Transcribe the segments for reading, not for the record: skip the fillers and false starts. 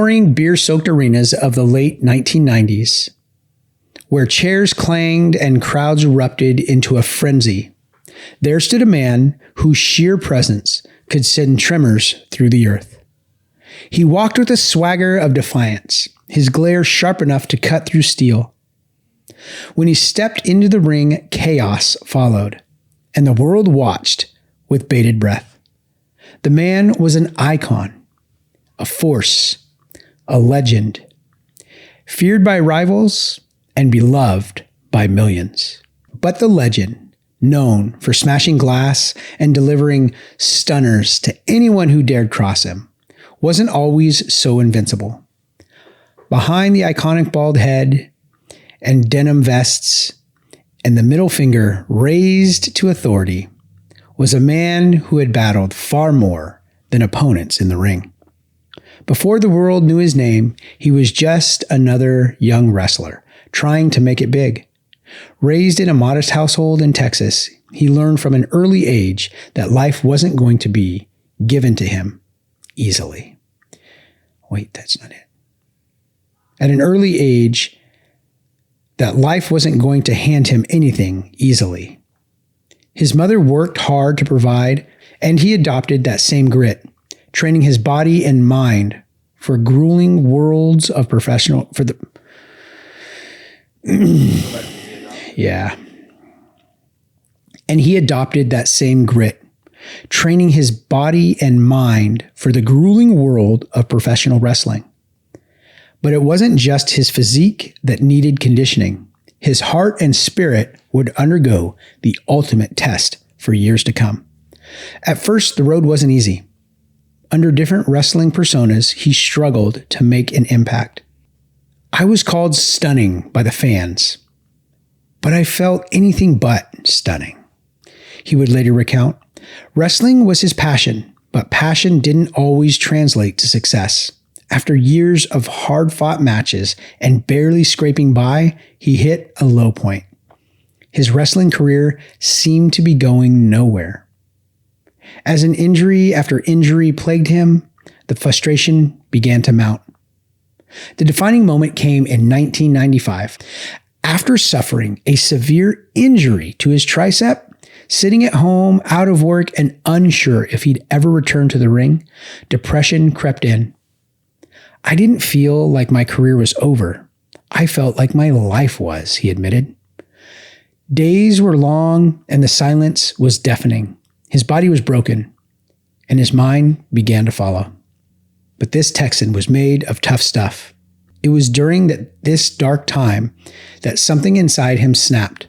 roaring, beer-soaked arenas of the late 1990s, where chairs clanged and crowds erupted into a frenzy, there stood a man whose sheer presence could send tremors through the earth. He walked with a swagger of defiance, his glare sharp enough to cut through steel. When he stepped into the ring, chaos followed, and the world watched with bated breath. The man was an icon, a force, a legend, feared by rivals and beloved by millions. But the legend, known for smashing glass and delivering stunners to anyone who dared cross him, wasn't always so invincible. Behind the iconic bald head and denim vests and the middle finger raised to authority was a man who had battled far more than opponents in the ring. Before the world knew his name, he was just another young wrestler trying to make it big. Raised in a modest household in Texas, he learned from an early age that life wasn't going to be given to him easily. Wait, that's not it. At an early age, that life wasn't going to hand him anything easily. His mother worked hard to provide, and he adopted that same grit, training his body and mind for grueling worlds of professional, yeah. And he adopted that same grit, training his body and mind for the grueling world of professional wrestling. But it wasn't just his physique that needed conditioning. His heart and spirit would undergo the ultimate test for years to come. At first, the road wasn't easy. Under different wrestling personas, he struggled to make an impact. I was called stunning by the fans, but I felt anything but stunning. He would later recount, wrestling was his passion, but passion didn't always translate to success. After years of hard-fought matches and barely scraping by, he hit a low point. His wrestling career seemed to be going nowhere. As an injury after injury plagued him, the frustration began to mount. The defining moment came in 1995. After suffering a severe injury to his tricep, sitting at home, out of work, and unsure if he'd ever return to the ring, depression crept in. I didn't feel like my career was over. I felt like my life was, he admitted. Days were long and the silence was deafening. His body was broken and his mind began to follow. But this Texan was made of tough stuff. It was during this dark time that something inside him snapped.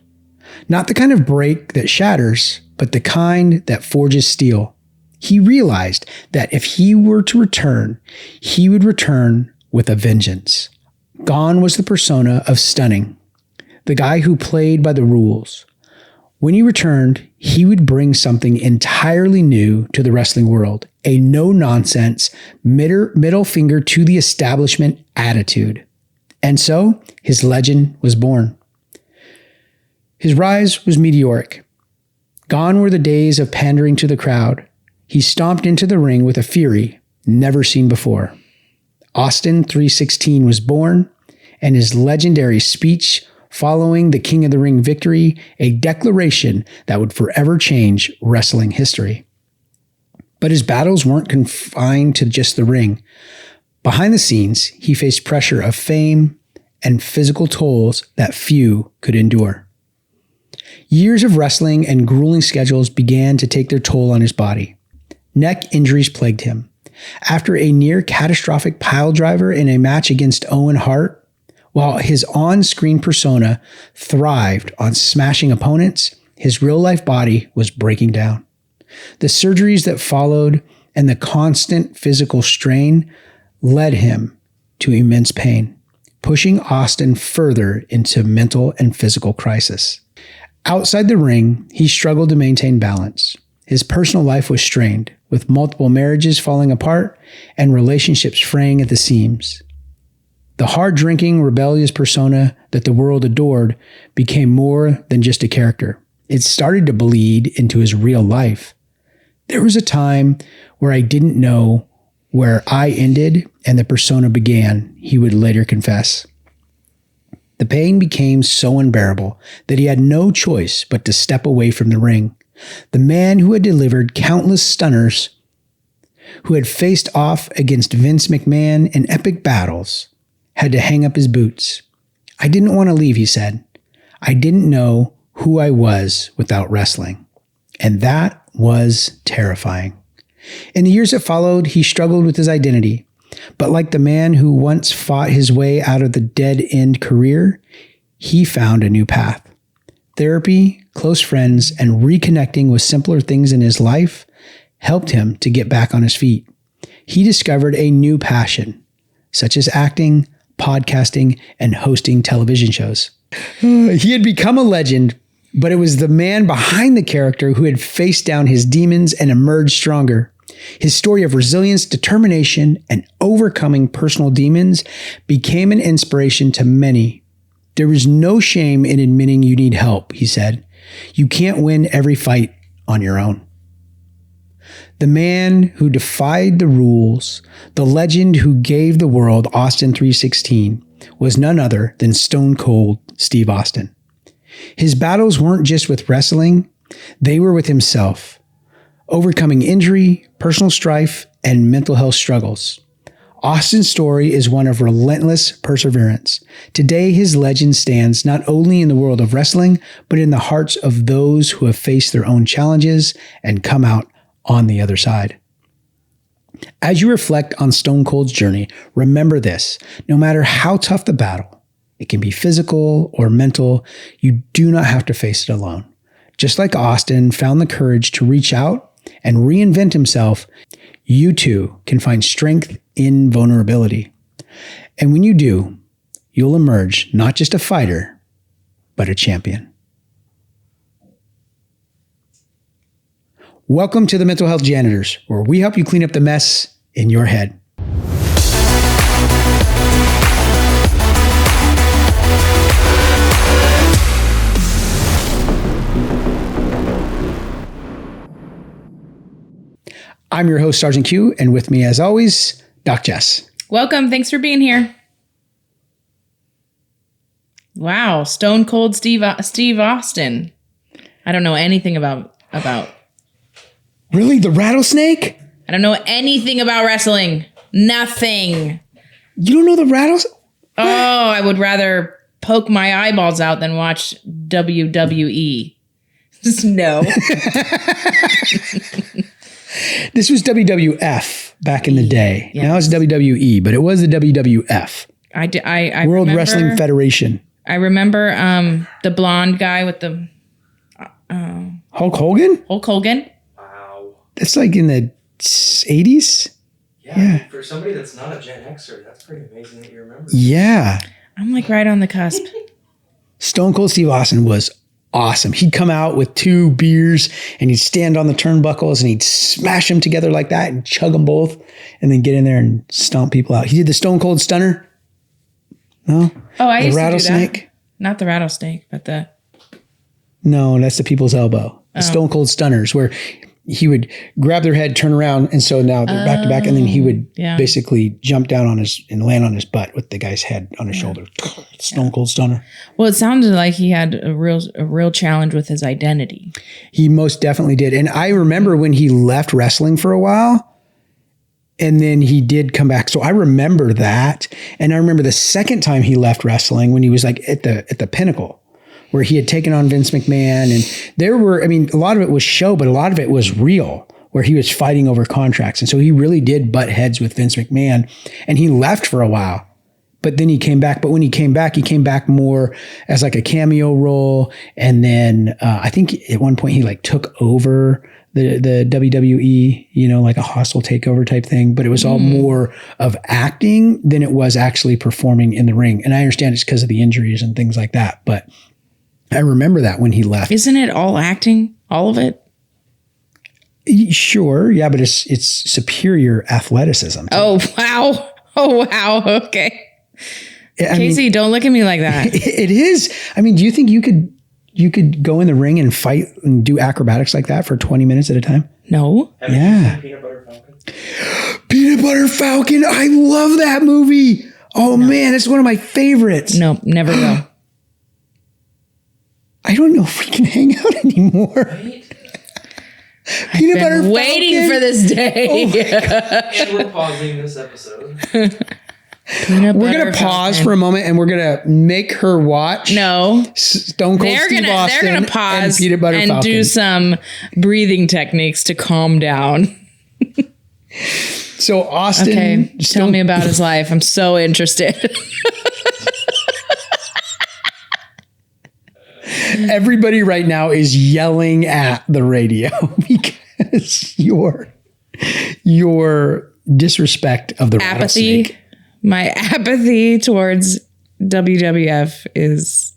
Not the kind of break that shatters, but the kind that forges steel. He realized that if he were to return, he would return with a vengeance. Gone was the persona of Stunning, the guy who played by the rules. When he returned, he would bring something entirely new to the wrestling world, a no-nonsense, middle finger to the establishment attitude. And so, his legend was born. His rise was meteoric. Gone were the days of pandering to the crowd. He stomped into the ring with a fury never seen before. Austin 3:16 was born, and his legendary speech following the King of the Ring victory, a declaration that would forever change wrestling history. But his battles weren't confined to just the ring. Behind the scenes, he faced pressure of fame and physical tolls that few could endure. Years of wrestling and grueling schedules began to take their toll on his body. Neck injuries plagued him. After a near catastrophic piledriver in a match against Owen Hart, while his on-screen persona thrived on smashing opponents, his real-life body was breaking down. The surgeries that followed and the constant physical strain led him to immense pain, pushing Austin further into mental and physical crisis. Outside the ring, he struggled to maintain balance. His personal life was strained, with multiple marriages falling apart and relationships fraying at the seams. The hard-drinking, rebellious persona that the world adored became more than just a character. It started to bleed into his real life. There was a time where I didn't know where I ended and the persona began, he would later confess. The pain became so unbearable that he had no choice but to step away from the ring. The man who had delivered countless stunners, who had faced off against Vince McMahon in epic battles, had to hang up his boots. I didn't want to leave, he said. I didn't know who I was without wrestling. And that was terrifying. In the years that followed, he struggled with his identity. But like the man who once fought his way out of the dead-end career, he found a new path. Therapy, close friends, and reconnecting with simpler things in his life helped him to get back on his feet. He discovered a new passion, such as acting, podcasting, and hosting television shows. He had become a legend, but it was the man behind the character who had faced down his demons and emerged stronger. His story of resilience, determination, and overcoming personal demons became an inspiration to many. There is no shame in admitting you need help, he said. You can't win every fight on your own. The man who defied the rules, the legend who gave the world Austin 3:16, was none other than Stone Cold Steve Austin. His battles weren't just with wrestling, they were with himself, overcoming injury, personal strife, and mental health struggles. Austin's story is one of relentless perseverance. Today, his legend stands not only in the world of wrestling, but in the hearts of those who have faced their own challenges and come out on the other side. As you reflect on Stone Cold's journey, remember this: no matter how tough the battle, it can be physical or mental, you do not have to face it alone. Just like Austin found the courage to reach out and reinvent himself, you too can find strength in vulnerability. And when you do, you'll emerge not just a fighter, but a champion. Welcome to the Mental Health Janitors, where we help you clean up the mess in your head. I'm your host, Sergeant Q, and with me, as always, Doc Jess. Welcome. Thanks for being here. Wow, Stone Cold Steve Austin. I don't know anything about. Really? The rattlesnake? I don't know anything about wrestling. Nothing. You don't know the rattlesnake? Oh, I would rather poke my eyeballs out than watch WWE. No. This was WWF back in the day. Yes. Now it's WWE, but it was the WWF. I World remember, Wrestling Federation. I remember the blonde guy with the Hulk Hogan? Hulk Hogan. Wow. That's like in the 80s? Yeah. For somebody that's not a Gen Xer, that's pretty amazing that you remember. Yeah. I'm like right on the cusp. Stone Cold Steve Austin was awesome. He'd come out with 2 beers and he'd stand on the turnbuckles and he'd smash them together like that and chug them both and then get in there and stomp people out. He did the Stone Cold Stunner. No? Oh, I the used rattlesnake? to do that. Not the rattlesnake, but the... No, that's the people's elbow. The Stone Cold Stunners, where he would grab their head, turn around, and so now they're back to back, and then he would basically jump down on his and land on his butt with the guy's head on his shoulder. Stone Cold Stunner. Well, it sounded like he had a real challenge with his identity. He most definitely did. And I remember when he left wrestling for a while, and then he did come back. So I remember that. And I remember the second time he left wrestling when he was like at the pinnacle, where he had taken on Vince McMahon. And there were, a lot of it was show, but a lot of it was real, where he was fighting over contracts. And so he really did butt heads with Vince McMahon, and he left for a while, but then he came back. But when he came back more as like a cameo role. And then I think at one point he like took over the WWE, like a hostile takeover type thing, but it was all more of acting than it was actually performing in the ring. And I understand it's because of the injuries and things like that, but I remember that when he left. Isn't it all acting? All of it? Sure. Yeah, but it's superior athleticism. Oh, wow. Oh, wow. Okay. Casey, don't look at me like that. It is. Do you think you could go in the ring and fight and do acrobatics like that for 20 minutes at a time? No. Yeah. Peanut butter falcon. Peanut Butter Falcon. I love that movie. Oh man, it's one of my favorites. No, never will. I don't know if we can hang out anymore. Right? Peanut Butter Falcon. Waiting for this day. And we're pausing this episode. Peanut We're Butter going to pause Falcon. for a moment and we're going to make her watch No. Stone Cold Steve Austin They're gonna pause and Peanut Butter and Falcon. do some breathing techniques to calm down. So Austin, Okay, tell me about his life. I'm so interested. everybody right now is yelling at the radio because your disrespect of the Apathy. rattlesnake. My apathy towards WWF is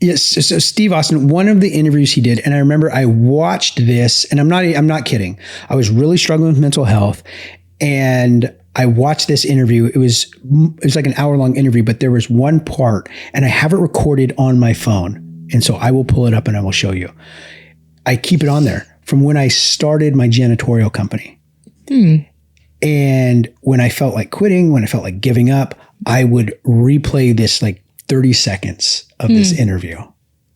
Yes, so Steve Austin, one of the interviews he did, and I remember I watched this, and I'm not kidding. I was really struggling with mental health, and I watched this interview. It was like an hour-long interview, but there was one part, and I have it recorded on my phone, and so I will pull it up and I will show you. I keep it on there from when I started my janitorial company. And when I felt like quitting, when I felt like giving up, I would replay this like 30 seconds of this interview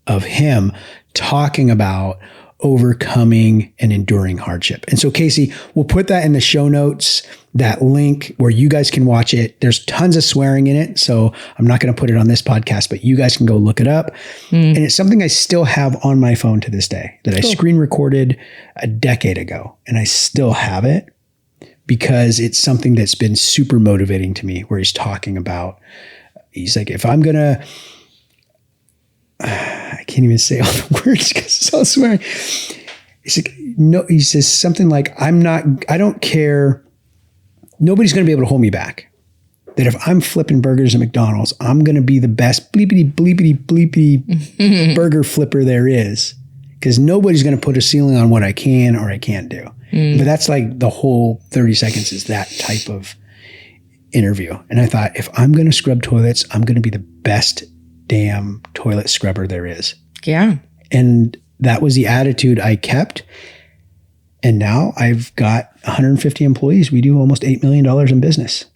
of him talking about overcoming and enduring hardship. And so Casey, we'll put that in the show notes, that link where you guys can watch it. There's tons of swearing in it. So I'm not going to put it on this podcast, but you guys can go look it up. And it's something I still have on my phone to this day that I screen recorded a decade ago. And I still have it because it's something that's been super motivating to me, where he's talking about, he's like, if I'm going to, I can't even say all the words because it's all swearing. He's like, no, he says something like, I don't care. Nobody's going to be able to hold me back. That if I'm flipping burgers at McDonald's, I'm going to be the best bleepity, bleepity, bleepity burger flipper there is. Because nobody's going to put a ceiling on what I can or I can't do. But that's like the whole 30 seconds is that type of interview. And I thought, if I'm going to scrub toilets, I'm going to be the best damn toilet scrubber there is. yeah. And that was the attitude I kept. And now I've got 150 employees. We do almost $8 million in business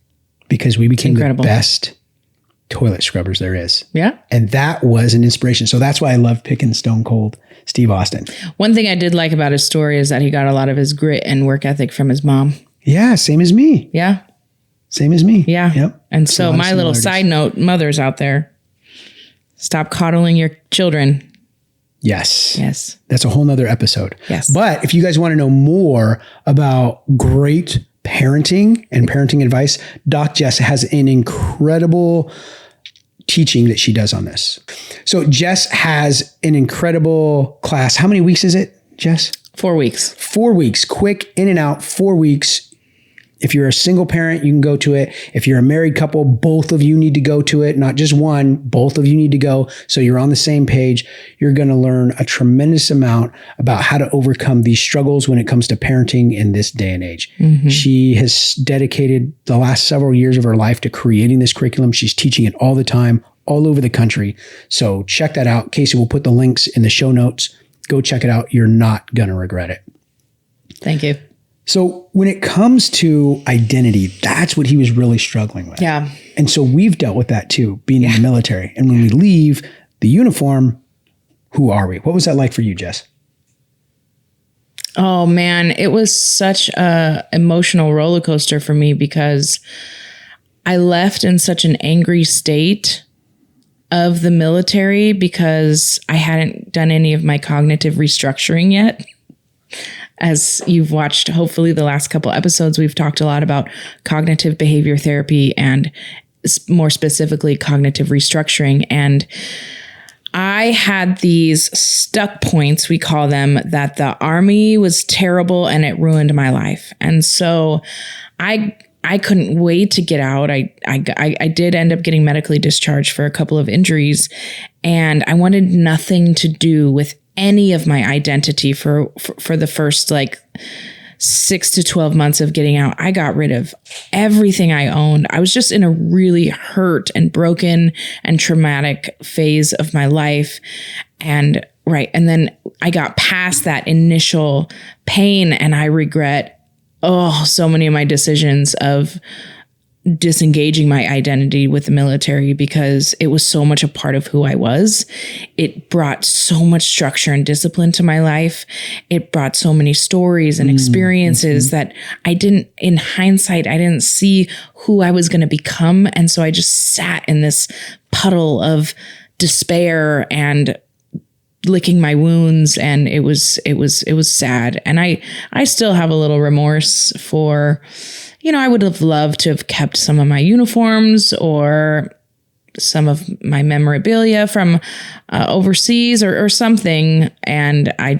because we became the incredible. best toilet scrubbers there is. Yeah. And that was an inspiration. So that's why I love picking Stone Cold Steve Austin. One thing I did like about his story is that he got a lot of his grit and work ethic from his mom. Yeah, same as me. Yeah. Same as me. Yeah. Yep. And So a so lot of my little similarities. side note, mothers out there, stop coddling your children. Yes. Yes. That's a whole nother episode. Yes. But if you guys want to know more about great parenting and parenting advice, Doc Jess has an incredible teaching that she does on this. So Jess has an incredible class. How many weeks is it, Jess? 4 weeks. 4 weeks, quick in and out, 4 weeks. If you're a single parent, you can go to it. If you're a married couple, both of you need to go to it, not just one, both of you need to go. So you're on the same page. You're going to learn a tremendous amount about how to overcome these struggles when it comes to parenting in this day and age. She has dedicated the last several years of her life to creating this curriculum. She's teaching it all the time, all over the country. So check that out. Casey will put the links in the show notes. Go check it out. You're not going to regret it. Thank you. So when it comes to identity, that's what he was really struggling with. Yeah. And so we've dealt with that too, being in the military. And when we leave the uniform, who are we? What was that like for you, Jess? Oh man, it was such a emotional roller coaster for me because I left in such an angry state of the military because I hadn't done any of my cognitive restructuring yet. As you've watched, hopefully the last couple episodes, we've talked a lot about cognitive behavior therapy and more specifically cognitive restructuring. And I had these stuck points, we call them, that the Army was terrible and it ruined my life. And so I couldn't wait to get out. I did end up getting medically discharged for a couple of injuries, and I wanted nothing to do with any of my identity for the first like 6 to 12 months of getting out. I got rid of everything I owned. I was just in a really hurt and broken and traumatic phase of my life. And then I got past that initial pain, and I regret so many of my decisions of disengaging my identity with the military because it was so much a part of who I was. It brought so much structure and discipline to my life. It brought so many stories and experiences that in hindsight, I didn't see who I was going to become. And so I just sat in this puddle of despair and licking my wounds. And it was sad. And I still have a little remorse for, I would have loved to have kept some of my uniforms or some of my memorabilia from overseas or something. And I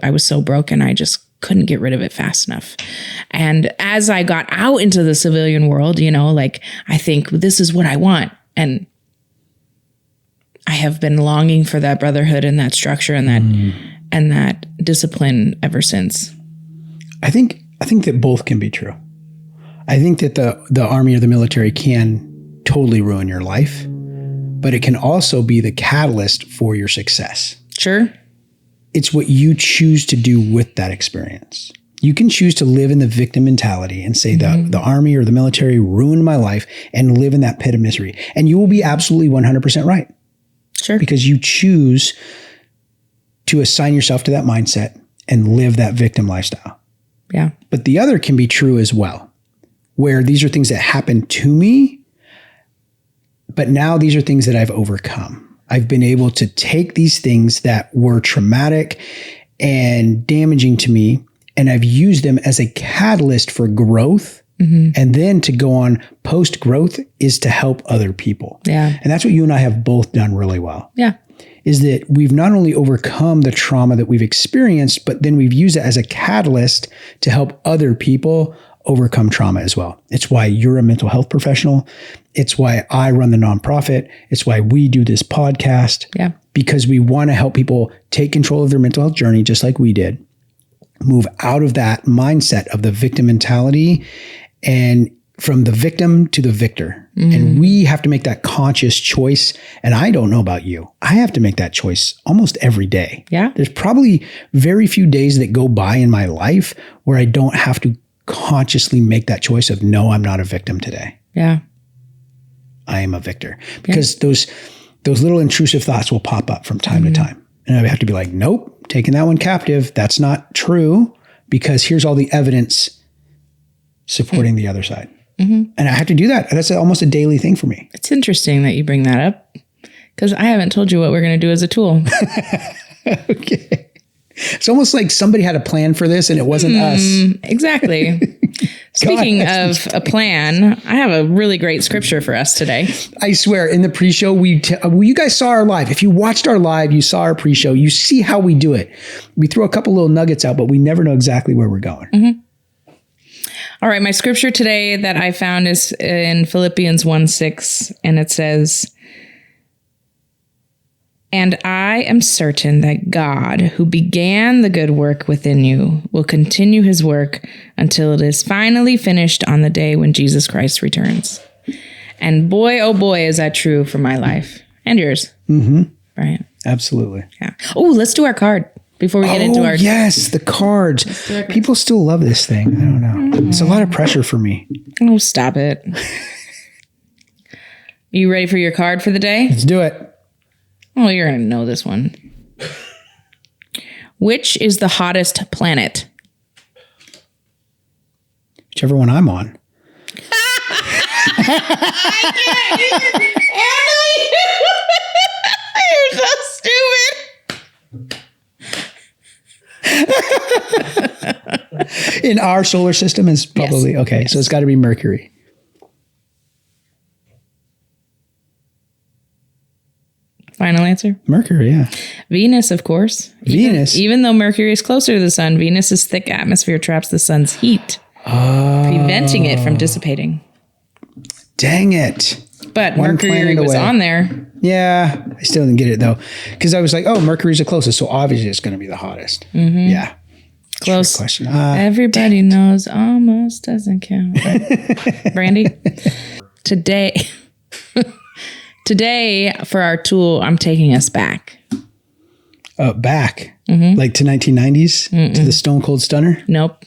was so broken. I just couldn't get rid of it fast enough. And as I got out into the civilian world, I think this is what I want. And I have been longing for that brotherhood and that structure and that discipline ever since. I think that both can be true. I think that the army or the military can totally ruin your life, but it can also be the catalyst for your success. Sure. It's what you choose to do with that experience. You can choose to live in the victim mentality and say the army or the military ruined my life and live in that pit of misery. And you will be absolutely 100% right. Sure. Because you choose to assign yourself to that mindset and live that victim lifestyle. Yeah. But the other can be true as well, where these are things that happened to me, but now these are things that I've overcome. I've been able to take these things that were traumatic and damaging to me, and I've used them as a catalyst for growth. And then to go on post-growth is to help other people. Yeah. And that's what you and I have both done really well. Yeah. Is that we've not only overcome the trauma that we've experienced, but then we've used it as a catalyst to help other people overcome trauma as well. It's why you're a mental health professional. It's why I run the nonprofit. It's why we do this podcast. Yeah. Because we want to help people take control of their mental health journey, just like we did. Move out of that mindset of the victim mentality and from the victim to the victor. And we have to make that conscious choice. And I don't know about you. I have to make that choice almost every day. Yeah. There's probably very few days that go by in my life where I don't have to consciously make that choice of, no, I'm not a victim today. Yeah. I am a victor. Because those little intrusive thoughts will pop up from time to time. And I have to be like, nope, taking that one captive. That's not true, because here's all the evidence supporting the other side. And I have to do that. That's almost a daily thing for me. It's interesting that you bring that up because I haven't told you what we're going to do as a tool. Okay. It's almost like somebody had a plan for this and it wasn't us. Exactly. Speaking of a plan, I have a really great scripture for us today. I swear, in the pre-show, you guys saw our live. If you watched our live, you saw our pre-show, you see how we do it. We throw a couple little nuggets out, but we never know exactly where we're going. All right, my scripture today that I found is in Philippians 1:6, and it says, "And I am certain that God, who began the good work within you, will continue his work until it is finally finished on the day when Jesus Christ returns." And boy, oh boy, is that true for my life and yours. Right? Absolutely. Yeah. Oh, let's do our card before we get into our... Yes, the cards. People still love this thing. I don't know. It's a lot of pressure for me. Oh, stop it. You ready for your card for the day? Let's do it. Oh, you're going to know this one. Which is the hottest planet? Whichever one I'm on. You're so stupid. In our solar system is probably, Yes. okay, so it's got to be Mercury. Final answer? Mercury, yeah. Venus, of course. Venus? Even though Mercury is closer to the sun, Venus's thick atmosphere traps the sun's heat, preventing it from dissipating. Dang it. But One Mercury planet was away. on there. Yeah, I still didn't get it though. Because I was like, oh, Mercury's the closest, so obviously it's going to be the hottest. Yeah. Close. Trick question. Everybody knows almost doesn't count. Right? Brandy? Today for our tool, I'm taking us back. Back. Like to 1990s? To the Stone Cold Stunner? Nope.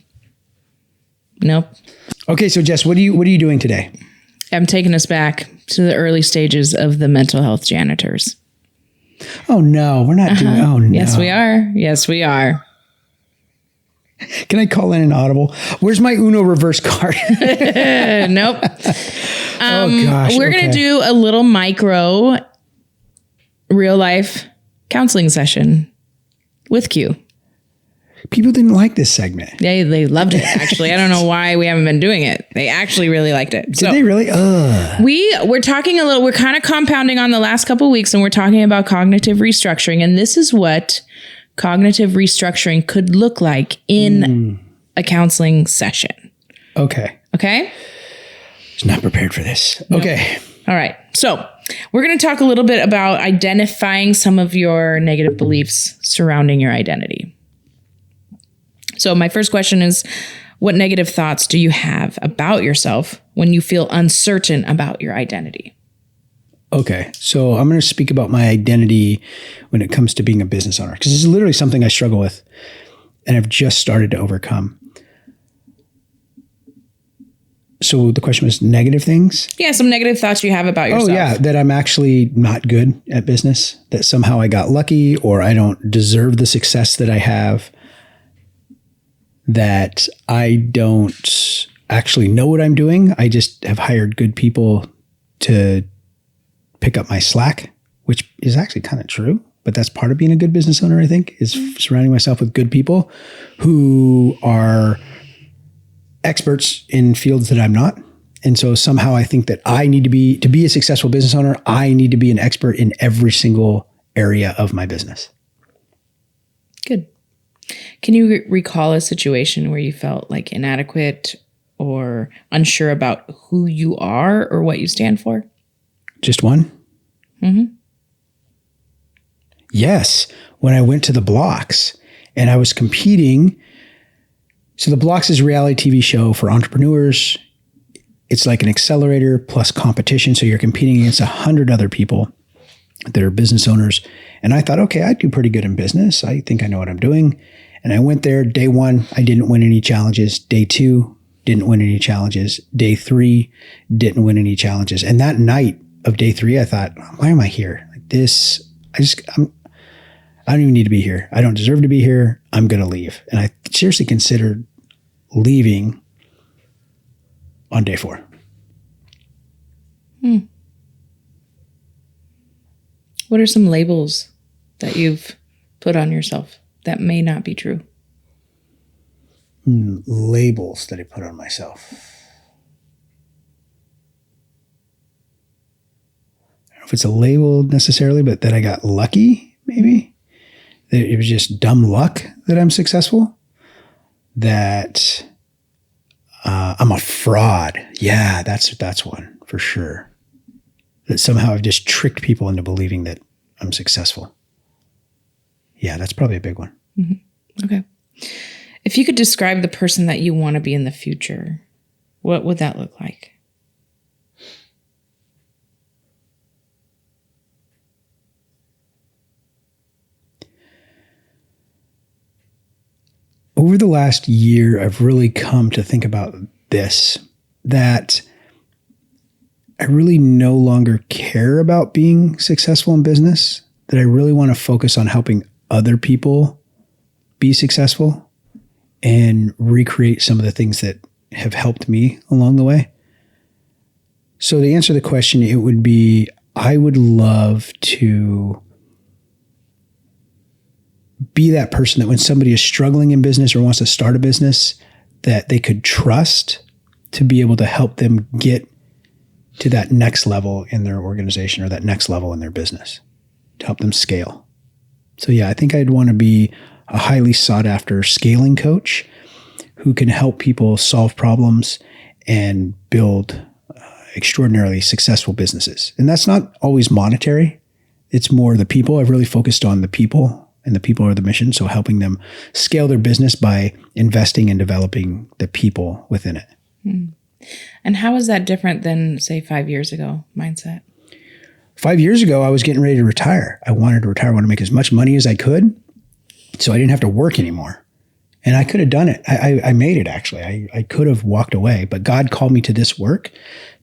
Nope. Okay, so Jess, what are you doing today? I'm taking us back to the early stages of the mental health janitors. Oh no, we're not doing. Oh no. Yes, we are. Yes, we are. Can I call in an audible? Where's my Uno reverse card? Nope. Oh gosh. We're going to do a little micro real life counseling session with Q. People didn't like this segment. They loved it, actually. I don't know why we haven't been doing it. They actually really liked it. Did they really? We're talking a little, we're kind of compounding on the last couple of weeks, and we're talking about cognitive restructuring. And this is what cognitive restructuring could look like in a counseling session. Okay. Okay? I was not prepared for this. No. Okay. All right. So we're going to talk a little bit about identifying some of your negative beliefs surrounding your identity. So my first question is, what negative thoughts do you have about yourself when you feel uncertain about your identity? Okay. So I'm going to speak about my identity when it comes to being a business owner, because it's literally something I struggle with and I've just started to overcome. So the question was negative things? Yeah, some negative thoughts you have about yourself. Oh, yeah, that I'm actually not good at business, that somehow I got lucky or I don't deserve the success that I have, that I don't actually know what I'm doing. I just have hired good people to pick up my slack, which is actually kind of true. But that's part of being a good business owner, I think, is surrounding myself with good people who are experts in fields that I'm not. And so somehow I think that I need to be a successful business owner, I need to be an expert in every single area of my business. Good. Can you recall a situation where you felt like inadequate or unsure about who you are or what you stand for? Just one? Mm-hmm. Yes. When I went to the Blocks and I was competing. So the Blocks is a reality TV show for entrepreneurs. It's like an accelerator plus competition. So you're competing against 100 other people that are business owners. And I thought, okay, I do pretty good in business. I think I know what I'm doing. And I went there. Day 1, I didn't win any challenges. Day 2, didn't win any challenges. Day 3, didn't win any challenges. And that night of day 3, I thought, why am I here? Like this, I don't even need to be here. I don't deserve to be here. I'm going to leave. And I seriously considered leaving on day 4. What are some labels that you've put on yourself that may not be true? Labels that I put on myself. I don't know if it's a label necessarily, but that I got lucky, maybe. That it was just dumb luck that I'm successful. That I'm a fraud. Yeah, that's one for sure. That somehow I've just tricked people into believing that I'm successful. Yeah, that's probably a big one. Mm-hmm. Okay. If you could describe the person that you want to be in the future, what would that look like? Over the last year, I've really come to think about this, that I really no longer care about being successful in business, that I really want to focus on helping other people be successful and recreate some of the things that have helped me along the way. So to answer the question, it would be, I would love to be that person that when somebody is struggling in business or wants to start a business, that they could trust to be able to help them get to that next level in their organization or that next level in their business, to help them scale. So yeah, I think I'd want to be a highly sought after scaling coach who can help people solve problems and build extraordinarily successful businesses. And that's not always monetary. It's more the people. I've really focused on the people, and the people are the mission. So helping them scale their business by investing and developing the people within it. And how is that different than, say, 5 years ago mindset? 5 years ago, I was getting ready to retire. I wanted to retire. I wanted to make as much money as I could so I didn't have to work anymore. And I could have done it. I made it, actually. I could have walked away, but God called me to this work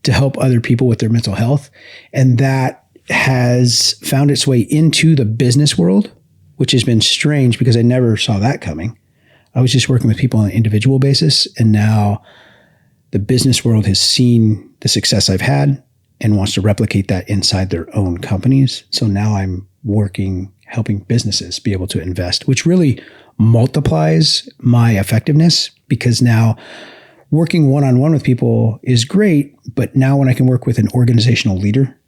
to help other people with their mental health. And that has found its way into the business world, which has been strange because I never saw that coming. I was just working with people on an individual basis. And now the business world has seen the success I've had and wants to replicate that inside their own companies. So now I'm working, helping businesses be able to invest, which really multiplies my effectiveness, because now working one-on-one with people is great. But now when I can work with an organizational leader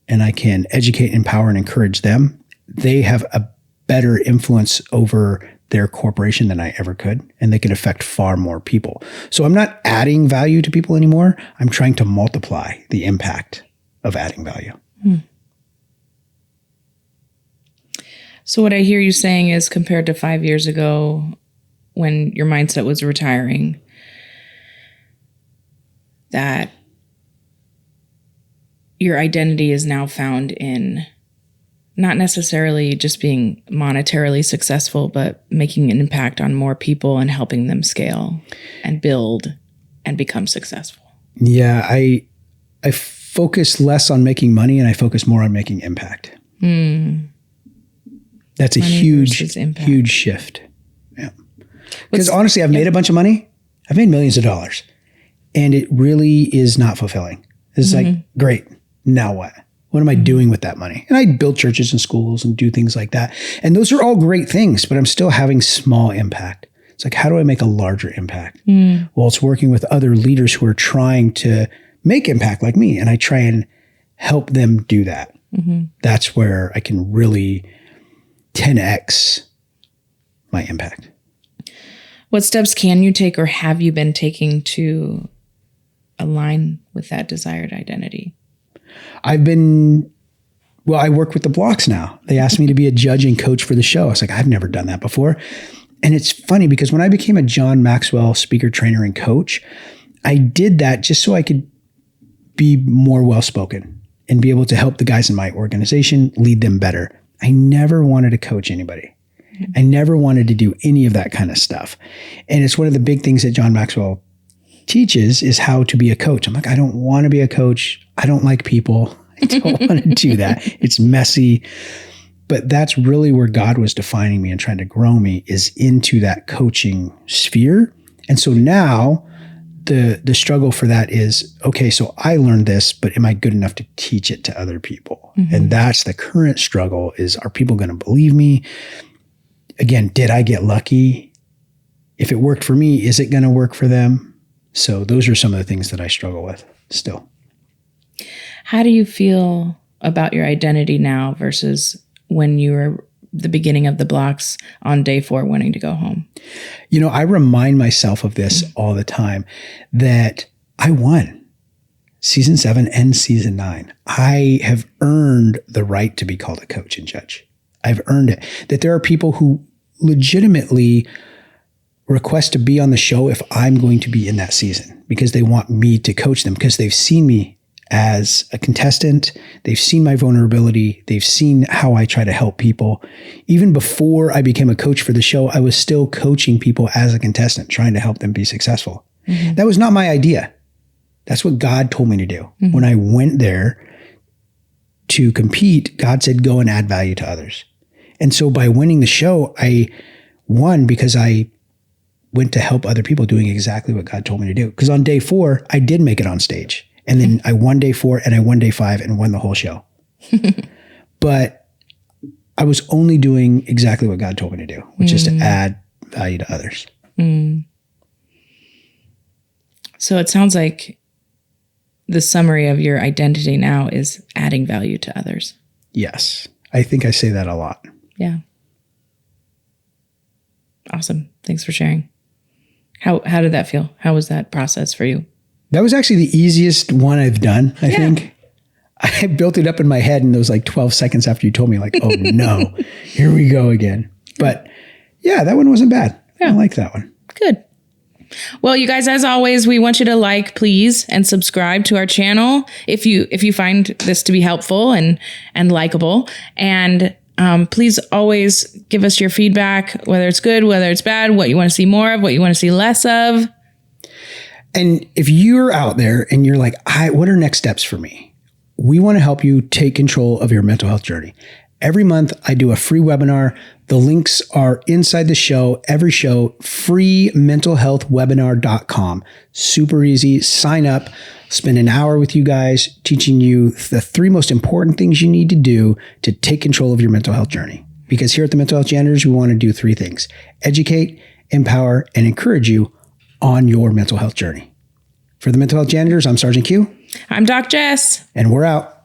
and I can educate, empower, and encourage them, they have a better influence over their corporation than I ever could, and they can affect far more people. So I'm not adding value to people anymore. I'm trying to multiply the impact of adding value. So what I hear you saying is, compared to 5 years ago when your mindset was retiring, that your identity is now found in not necessarily just being monetarily successful, but making an impact on more people and helping them scale and build and become successful. Yeah, I focus less on making money and I focus more on making impact. That's a huge shift. Yeah. Because honestly, I've made a bunch of money. I've made millions of dollars. And it really is not fulfilling. It's like, great, now what? What am I doing with that money? And I build churches and schools and do things like that. And those are all great things, but I'm still having small impact. It's like, how do I make a larger impact? Well, it's working with other leaders who are trying to make impact like me. And I try and help them do that. That's where I can really 10x my impact. What steps can you take or have you been taking to align with that desired identity? I work with the Blocks now. They asked me to be a judge and coach for the show. I was like, I've never done that before. And it's funny because when I became a John Maxwell speaker, trainer, and coach, I did that just so I could be more well-spoken and be able to help the guys in my organization lead them better. I never wanted to coach anybody. I never wanted to do any of that kind of stuff. And it's one of the big things that John Maxwell teaches is how to be a coach. I'm like, I don't want to be a coach. I don't like people. I don't want to do that. It's messy. But that's really where God was defining me and trying to grow me, is into that coaching sphere. And so now the struggle for that is, okay, so I learned this, but am I good enough to teach it to other people? And that's the current struggle, is, are people going to believe me? Again, did I get lucky? If it worked for me, is it going to work for them? So those are some of the things that I struggle with still. How do you feel about your identity now versus when you were the beginning of the Blocks on day 4 wanting to go home? You know, I remind myself of this all the time, that I won season 7 and season 9. I have earned the right to be called a coach and judge. I've earned it. That there are people who legitimately request to be on the show if I'm going to be in that season, because they want me to coach them, because they've seen me as a contestant. They've seen my vulnerability. They've seen how I try to help people. Even before I became a coach for the show, I was still coaching people as a contestant, trying to help them be successful. That was not my idea. That's what God told me to do. When I went there to compete, God said, go and add value to others. And so by winning the show, I won because I went to help other people doing exactly what God told me to do. Because on day 4, I did make it on stage. And then I won day 4 and I won day 5 and won the whole show. But I was only doing exactly what God told me to do, which is to add value to others. So it sounds like the summary of your identity now is adding value to others. Yes. I think I say that a lot. Yeah. Awesome. Thanks for sharing. How did that feel? How was that process for you? That was actually the easiest one I've done, I think. I built it up in my head in those 12 seconds after you told me, oh no, here we go again. But yeah, that one wasn't bad. I like that one. Good. Well, you guys, as always, we want you to please, and subscribe to our channel if you find this to be helpful and likable. And Please always give us your feedback, whether it's good, whether it's bad, what you want to see more of, what you want to see less of. And if you're out there and you're like, what are next steps for me? We want to help you take control of your mental health journey. Every month, I do a free webinar. The links are inside the show. Every show, freementalhealthwebinar.com. Super easy. Sign up. Spend an hour with you guys teaching you the 3 most important things you need to do to take control of your mental health journey. Because here at the Mental Health Janitors, we want to do 3 things: educate, empower, and encourage you on your mental health journey. For the Mental Health Janitors, I'm Sergeant Q. I'm Doc Jess. And we're out.